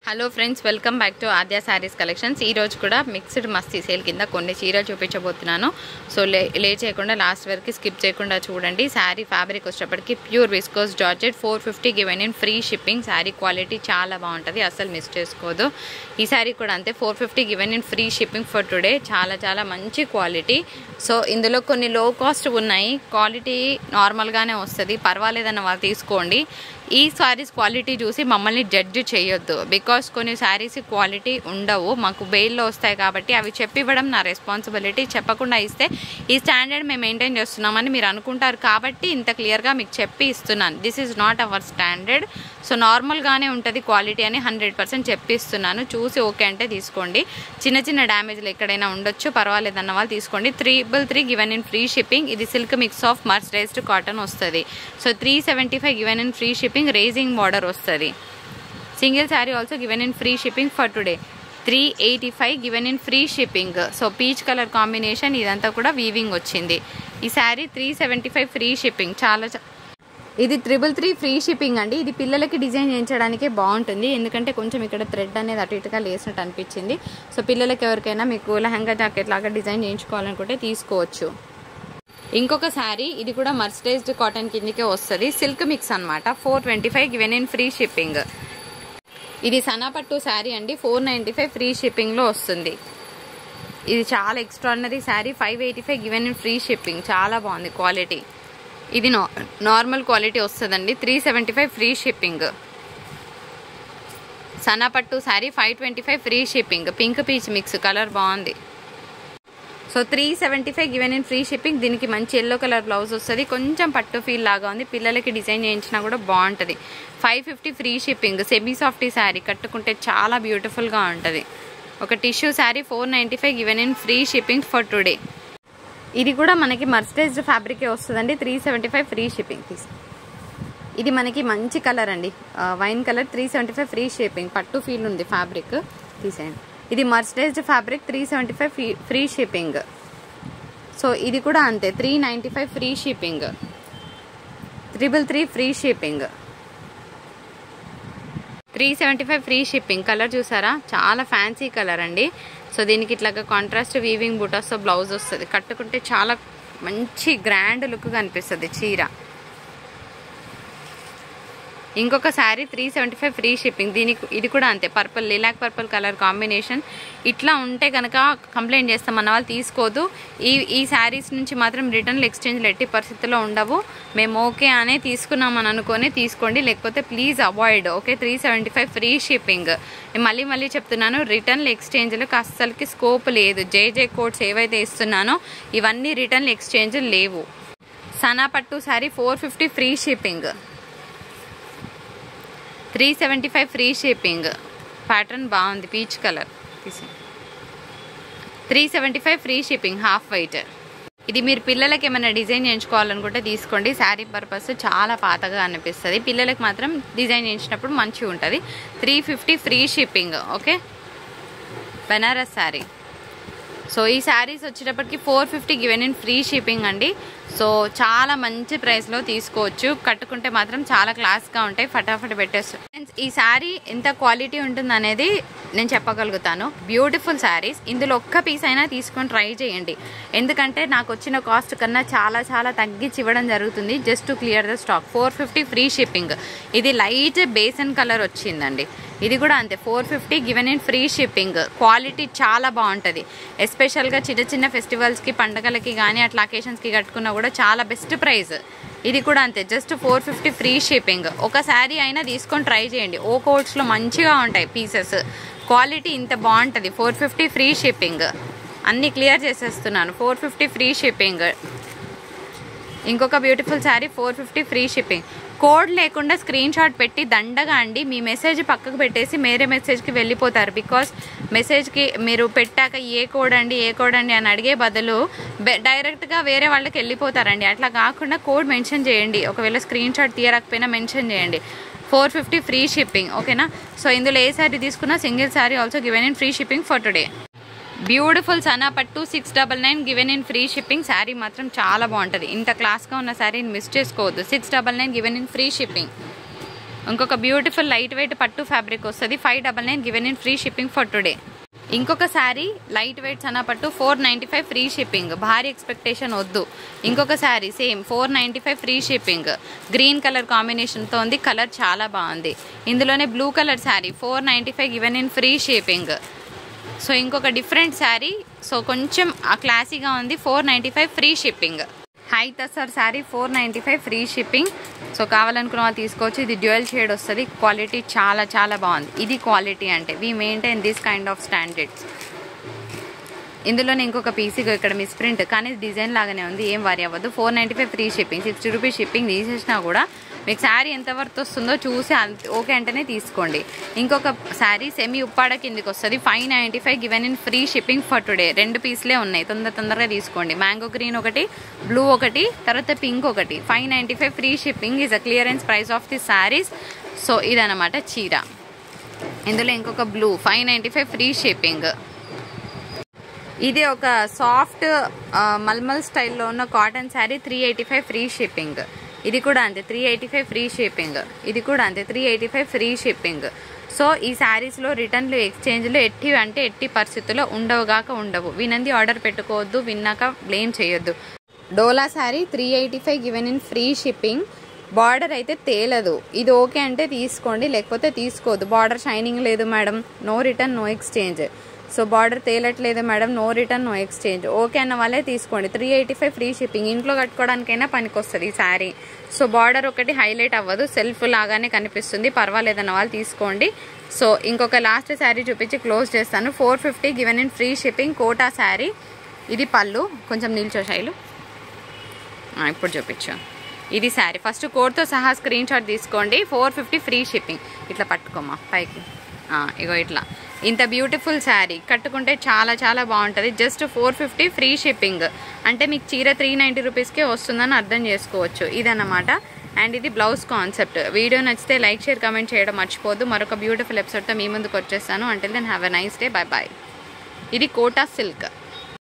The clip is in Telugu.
Hello friends, welcome back to Aadya saris collections. ఈ రోజు కూడా మిక్స్డ్ మస్తీ సేల్ కింద కొన్ని చీరలు చూపించబోతున్నాను. సో లే చేయకుండా లాస్ట్ వరకు స్కిప్ చేయకుండా చూడండి. శారీ ఫ్యాబ్రిక్ వచ్చేటప్పటికి pure viscose georgette 450 given in free shipping. Sari quality చాలా బాగుంటుంది, అసలు మిస్ చేసుకోదు. ఈ శారీ కూడా అంతే, 450 given in free shipping for today. చాలా మంచి క్వాలిటీ. సో ఇందులో కొన్ని లో కాస్ట్ ఉన్నాయి, క్వాలిటీ నార్మల్గానే వస్తుంది, పర్వాలేదన్న వాళ్ళు తీసుకోండి. ఈ శారీస్ క్వాలిటీ చూసి మమ్మల్ని జడ్జ్ చేయొద్దు, బికాస్ కొన్ని శారీస్ క్వాలిటీ ఉండవు, మాకు బెయిల్లో వస్తాయి కాబట్టి అవి చెప్పివ్వడం నా రెస్పాన్సిబిలిటీ. చెప్పకుండా ఇస్తే ఈ స్టాండర్డ్ మేము మెయింటైన్ చేస్తున్నామని మీరు అనుకుంటారు కాబట్టి ఇంత క్లియర్గా మీకు చెప్పి ఇస్తున్నాను. This is not our standard. So నార్మల్గానే ఉంటుంది క్వాలిటీ అని 100% చెప్పిస్తున్నాను. చూసి ఓకే అంటే తీసుకోండి. చిన్న డ్యామేజ్లు ఎక్కడైనా ఉండొచ్చు, పర్వాలేదన్న వాళ్ళు తీసుకోండి. 333 గివెన్ ఇన్ ఫ్రీ షిప్పింగ్. ఇది silk mix of mercerised cotton వస్తుంది. So 375 given in free shipping. Raising border వస్తుంది. Single sari also given in free shipping for today. 385 given in free shipping. So peach colour combination, ఇదంతా కూడా వీవింగ్ వచ్చింది. ఈ శారీ 375 ఫ్రీ షిప్పింగ్. ఇది 333 ఫ్రీ షిప్పింగ్ అండి. ఇది పిల్లలకి డిజైన్ చేయించడానికే బాగుంటుంది, ఎందుకంటే కొంచెం ఇక్కడ థ్రెడ్ అనేది అటు ఇటుగా లేసినట్టు అనిపించింది. సో పిల్లలకి ఎవరికైనా మీకు లెహంగా జాకెట్ లాగా డిజైన్ చేయించుకోవాలనుకుంటే తీసుకోవచ్చు. ఇంకొక శారీ, ఇది కూడా మర్సరైజ్డ్ కాటన్ కిందకే వస్తుంది, సిల్క్ మిక్స్ అనమాట. 425 గివెన్ ఇన్ ఫ్రీ షిప్పింగ్. ఇది సనాపట్టు శారీ అండి, 495 ఫ్రీ షిప్పింగ్లో వస్తుంది. ఇది చాలా extraordinary sari, 585 given in free shipping. చాలా బాగుంది క్వాలిటీ. ఇది నార్మల్ క్వాలిటీ వస్తుందండి, 375 ఫ్రీ షిప్పింగ్. సనాపట్టు sari 525 free shipping. Pink peach mix, colour బాగుంది. So 375 given in free shipping. దీనికి మంచి ఎల్లో కలర్ బ్లౌజ్ వస్తుంది, కొంచెం పట్టు ఫీల్ లాగా ఉంది, పిల్లలకి డిజైన్ చేయించినా కూడా బాగుంటుంది. 550 free shipping. Semi softy sari, కట్టుకుంటే చాలా బ్యూటిఫుల్గా ఉంటుంది. ఒక tissue sari 495 given in free shipping for today. ఇది కూడా మనకి మర్సరైజ్డ్ ఫ్యాబ్రికే వస్తుందండి, 375 ఫ్రీ షిప్పింగ్. ఇది మనకి మంచి కలర్ అండి, వైన్ కలర్. 375 free shipping. పట్టు ఫీల్ ఉంది ఫ్యాబ్రిక్, తీసేయండి. ఇది mercerised fabric, 375 free shipping. So ఇది కూడా అంతే, 395 free shipping. 333 free shipping. 375 free shipping. Colour చూసారా, చాలా ఫ్యాన్సీ కలర్ అండి. సో దీనికి ఇట్లాగా కాంట్రాస్ట్ వీవింగ్ బూటాస్తో బ్లౌజ్ వస్తుంది, కట్టుకుంటే చాలా మంచి గ్రాండ్ లుక్ కనిపిస్తుంది చీర. ఇంకొక శారీ 375 ఫ్రీ షిప్పింగ్. ఇది కూడా అంతే, purple, lilac purple colour combination. ఇట్లా ఉంటే కనుక కంప్లైంట్ చేస్తాం, మన వాళ్ళు తీసుకోదు. ఈ శారీస్ నుంచి మాత్రం రిటర్న్లు ఎక్స్చేంజ్లు ఎట్టి పరిస్థితుల్లో ఉండవు. మేము ఓకే అనే తీసుకున్నామని అనుకొని తీసుకోండి, లేకపోతే please avoid. Okay, 375 free shipping. మళ్ళీ చెప్తున్నాను, రిటర్న్లు ఎక్స్చేంజ్లకు అస్సలకి స్కోప్ లేదు. జే కోడ్స్ ఏవైతే ఇస్తున్నానో ఇవన్నీ రిటర్న్లు ఎక్స్చేంజ్ లేవు. సనాపట్టు sari 450 free shipping. 375 free shipping. Pattern బాగుంది, peach colour. 375 free shipping, half white. ఇది మీరు పిల్లలకి ఏమైనా డిజైన్ చేయించుకోవాలనుకుంటే తీసుకోండి. శారీ పర్పస్ చాలా పాతగా అనిపిస్తుంది, పిల్లలకి మాత్రం డిజైన్ చేయించినప్పుడు మంచిగా ఉంటుంది. 350 free shipping. Okay, Banaras sari. So ఈ శారీస్ వచ్చేటప్పటికి 450 గివెన్ ఇన్ ఫ్రీ షిప్పింగ్ అండి. సో చాలా మంచి ప్రైస్లో తీసుకోవచ్చు, కట్టుకుంటే మాత్రం చాలా క్లాస్గా ఉంటాయి, ఫటాఫట్ పెట్టేస్తారు. ఈ శారీ ఎంత క్వాలిటీ ఉంటుంది అనేది నేను చెప్పగలుగుతాను. బ్యూటిఫుల్ శారీస్. ఇందులో ఒక్క పీస్ అయినా తీసుకొని ట్రై చేయండి, ఎందుకంటే నాకు వచ్చిన కాస్ట్ కన్నా చాలా తగ్గించి ఇవ్వడం జరుగుతుంది, just to clear the stock. 450 free shipping. ఇది లైట్ బేసన్ కలర్ వచ్చిందండి. ఇది కూడా అంతే, 450 given in free shipping. Quality చాలా బాగుంటుంది, ఎస్పెషల్గా చిన్న ఫెస్టివల్స్కి, పండగలకి కానీ అట్లా అకేషన్స్కి కట్టుకున్నా కూడా చాలా బెస్ట్ ప్రైస్. ఇది కూడా అంతే, జస్ట్ 450 ఫ్రీ షిప్పింగ్. ఒక శారీ అయినా తీసుకొని ట్రై చేయండి, ఓ కోట్స్లో మంచిగా ఉంటాయి పీసెస్, క్వాలిటీ ఇంత బాగుంటుంది. 450 ఫ్రీ షిప్పింగ్. అన్నీ క్లియర్ చేసేస్తున్నాను, 450 ఫ్రీ షిప్పింగ్. ఇంకొక beautiful sari 450 free shipping. Code లేకుండా స్క్రీన్ షాట్ పెట్టి దండగా అండి మీ మెసేజ్ పక్కకు పెట్టేసి వేరే మెసేజ్కి వెళ్ళిపోతారు. బికాస్ మెసేజ్కి మీరు పెట్టాక ఏ కోడ్ అండి అని అడిగే బదులు డైరెక్ట్గా వేరే వాళ్ళకి వెళ్ళిపోతారండి. అట్లా కాకుండా కోడ్ మెన్షన్ చేయండి, ఒకవేళ స్క్రీన్ షాట్ తీయకపోయినా మెన్షన్ చేయండి. 450 ఫ్రీ షిప్పింగ్. ఓకేనా. సో ఇందులో ఏ శారీ తీసుకున్నా single sari also given in free shipping for today. Beautiful సనాపట్టు 699 given in free shipping. Sari మాత్రం చాలా బాగుంటుంది, ఇంత క్లాస్గా ఉన్న శారీని మిస్ చేసుకోవద్దు. 699 గివెన్ ఇన్ ఫ్రీ షిప్పింగ్. ఇంకొక బ్యూటిఫుల్ లైట్ వెయిట్ పట్టు ఫ్యాబ్రిక్ వస్తుంది 599 given in free shipping for today. ఇంకొక శారీ లైట్ వెయిట్ సన్న పట్టు 495 ఫ్రీ షిప్పింగ్. భారీ ఎక్స్పెక్టేషన్ వద్దు. ఇంకొక sari same 495 free shipping. Green colour కాంబినేషన్తో ఉంది. కలర్ చాలా బాగుంది. ఇందులోనే blue colour sari 495 given in free shipping. So ఇంకొక డిఫరెంట్ శారీ, సో కొంచెం క్లాసీగా ఉంది, 495 free shipping. High tussar sari 495 free shipping. So కావాలనుకున్న వాళ్ళు తీసుకోవచ్చు. ఇది డ్యూయల్ షేడ్ వస్తుంది. క్వాలిటీ చాలా చాలా బాగుంది. ఇది క్వాలిటీ అంటే we maintain this kind of standards. ఇందులోనే ఇంకొక పీసీగా ఇక్కడ మిస్ ప్రింట్, కానీ డిజైన్ లాగానే ఉంది, ఏం వరి అవ్వదు. 495 ఫ్రీ షిప్పింగ్. 60 రూపీస్ షిప్పింగ్ తీసేసినా కూడా మీకు శారీ ఎంత వర్త్ వస్తుందో చూసి ఓకే అంటేనే తీసుకోండి. ఇంకొక శారీ సెమీ ఉప్పాడ కిందికి వస్తుంది 595 given in free shipping for today. 2 పీస్లే ఉన్నాయి, తొందరగా తీసుకోండి. మ్యాంగో గ్రీన్ ఒకటి, బ్లూ ఒకటి, తర్వాత పింక్ ఒకటి. 595 free shipping is a clearance price of the saris. So ఇదన్నమాట చీర. ఇందులో ఇంకొక బ్లూ 595 ఫ్రీ షిప్పింగ్. ఇది ఒక సాఫ్ట్ మల్మల్ స్టైల్లో ఉన్న కాటన్ శారీ 385 ఫ్రీ షిప్పింగ్. ఇది కూడా అంతే 385 ఫ్రీ షిప్పింగ్. ఇది కూడా అంతే 385 ఫ్రీ షిప్పింగ్. సో ఈ శారీస్లో రిటర్న్లు ఎక్స్చేంజ్లు ఎట్టి పరిస్థితుల్లో ఉండవు. వినంది ఆర్డర్ పెట్టుకోవద్దు, విన్నాక బ్లేమ్ చేయొద్దు. డోలా sari 385 given in free shipping. Border అయితే తేలదు. ఇది ఓకే అంటే తీసుకోండి, లేకపోతే తీసుకోవద్దు. బార్డర్ షైనింగ్ లేదు madam, no return no exchange. So border తేలట్లేదు madam, no return no exchange. Okay అన్న వాళ్ళే తీసుకోండి. 385 ఫ్రీ షిప్పింగ్. ఇంట్లో కట్టుకోవడానికైనా పనికొస్తుంది ఈ శారీ. సో బార్డర్ ఒకటి హైలైట్ అవ్వదు, సెల్ఫ్ లాగానే కనిపిస్తుంది, పర్వాలేదన్న వాళ్ళు తీసుకోండి. సో ఇంకొక లాస్ట్ శారీ చూపించి క్లోజ్ చేస్తాను. 450 given in free shipping Kota sari. ఇది పళ్ళు, కొంచెం నిల్చో శైలు, ఇప్పుడు చూపించు. ఇది శారీ. ఫస్ట్ కోడ్తో సహా స్క్రీన్ షాట్ తీసుకోండి. 450 ఫ్రీ షిప్పింగ్. ఇట్లా పట్టుకోమా పైకి, ఇగో ఇట్లా. ఇంత బ్యూటిఫుల్ శారీ కట్టుకుంటే చాలా చాలా బాగుంటుంది. జస్ట్ 450 ఫ్రీ షిప్పింగ్ అంటే మీకు చీర 390 రూపీస్కే వస్తుందని అర్థం చేసుకోవచ్చు. ఇదన్నమాట. అండ్ ఇది బ్లౌజ్ కాన్సెప్ట్. వీడియో నచ్చితే లైక్ షేర్ కామెంట్ చేయడం మర్చిపోద్దు. మరొక బ్యూటిఫుల్ ఎపిసోడ్తో మీ ముందుకు వచ్చేస్తాను. Until then have a nice day. Bye bye. ఇది కోటా సిల్క్.